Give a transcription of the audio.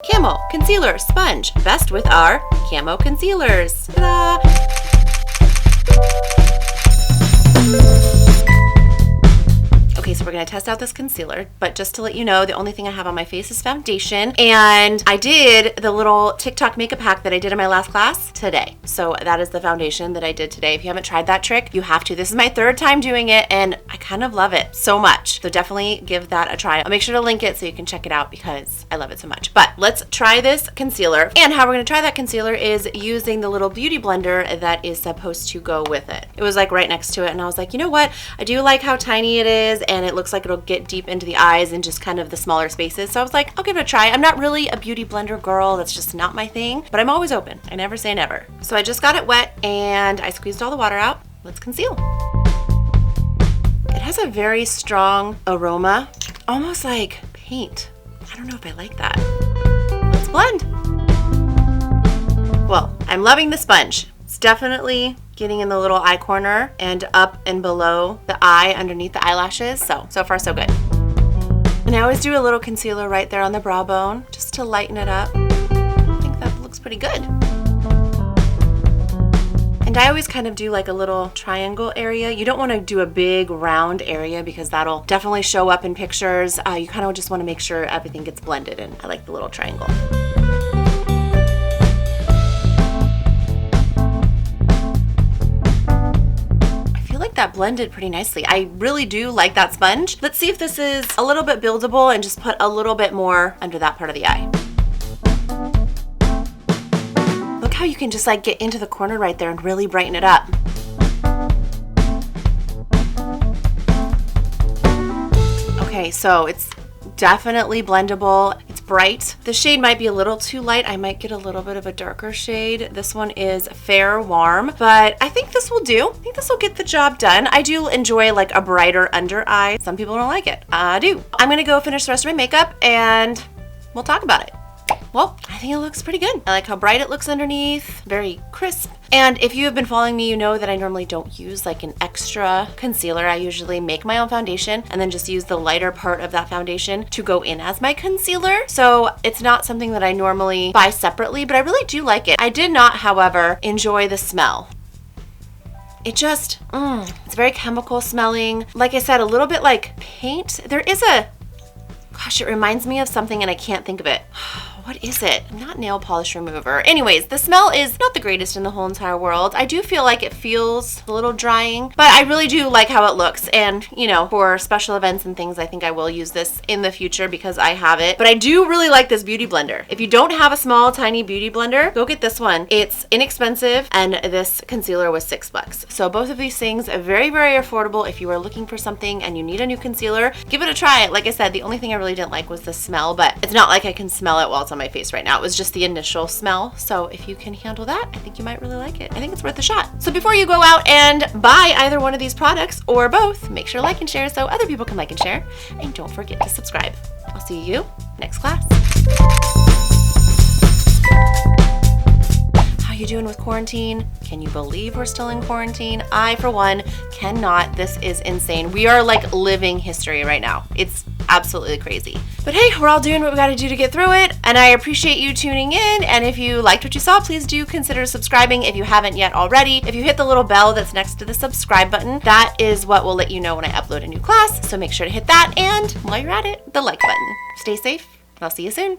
Camo Concealer Sponge, best with our Camo Concealers. Ta-da! Okay, so we're gonna test out this concealer, but just to let you know, the only thing I have on my face is foundation, and I did the little TikTok makeup hack that I did in my last class today. So that is the foundation that I did today. If you haven't tried that trick, you have to. This is my third time doing it, and I kind of love it so much. So definitely give that a try. I'll make sure to link it so you can check it out because I love it so much. But let's try this concealer, and how we're gonna try that concealer is using the little beauty blender that is supposed to go with it. It was like right next to it, and I was like, you know what? I do like how tiny it is, and it looks like it'll get deep into the eyes and just kind of the smaller spaces. So I was like, I'll give it a try. I'm not really a beauty blender girl. That's just not my thing, but I'm always open. I never say never. So I just got it wet and I squeezed all the water out. Let's conceal. It has a very strong aroma, almost like paint. I don't know if I like that. Let's blend. Well, I'm loving the sponge. It's definitely getting in the little eye corner and up and below the eye underneath the eyelashes. So far so good. And I always do a little concealer right there on the brow bone just to lighten it up. I think that looks pretty good. And I always kind of do like a little triangle area. You don't want to do a big round area because that'll definitely show up in pictures. You kind of just want to make sure everything gets blended, and I like the little triangle. That blended pretty nicely. I really do like that sponge. Let's see if this is a little bit buildable and just put a little bit more under that part of the eye. Look how you can just like get into the corner right there and really brighten it up. Okay, so it's definitely blendable. It's bright. The shade might be a little too light. I might get a little bit of a darker shade. This one is fair warm, but I think this will do. I think this will get the job done. I do enjoy like a brighter under eye. Some people don't like it. I do. I'm gonna go finish the rest of my makeup and we'll talk about it. Well, I think it looks pretty good. I like how bright it looks underneath, very crisp. And if you have been following me, you know that I normally don't use like an extra concealer. I usually make my own foundation and then just use the lighter part of that foundation to go in as my concealer. So it's not something that I normally buy separately, but I really do like it. I did not, however, enjoy the smell. It just, it's very chemical smelling. Like I said, a little bit like paint. There is gosh, it reminds me of something and I can't think of it. What is it? Not nail polish remover. Anyways, the smell is not the greatest in the whole entire world. I do feel like it feels a little drying, but I really do like how it looks. And, you know, for special events and things, I think I will use this in the future because I have it. But I do really like this beauty blender. If you don't have a small, tiny beauty blender, go get this one. It's inexpensive, and this concealer was $6. So both of these things are very, very affordable. If you are looking for something and you need a new concealer, give it a try. Like I said, the only thing I really didn't like was the smell, but it's not like I can smell it while it's on my face right now. It was just the initial smell. So if you can handle that, I think you might really like it. I think it's worth a shot. So before you go out and buy either one of these products or both, make sure to like and share so other people can like and share. And don't forget to subscribe. I'll see you next class. How you doing with quarantine? Can you believe we're still in quarantine? I, for one, cannot. This is insane. We are like living history right now. It's absolutely crazy. But hey, we're all doing what we gotta do to get through it, and I appreciate you tuning in. And if you liked what you saw, please do consider subscribing if you haven't yet already. If you hit the little bell that's next to the subscribe button, that is what will let you know when I upload a new class, so make sure to hit that. And while you're at it, the like button. Stay safe, and I'll see you soon.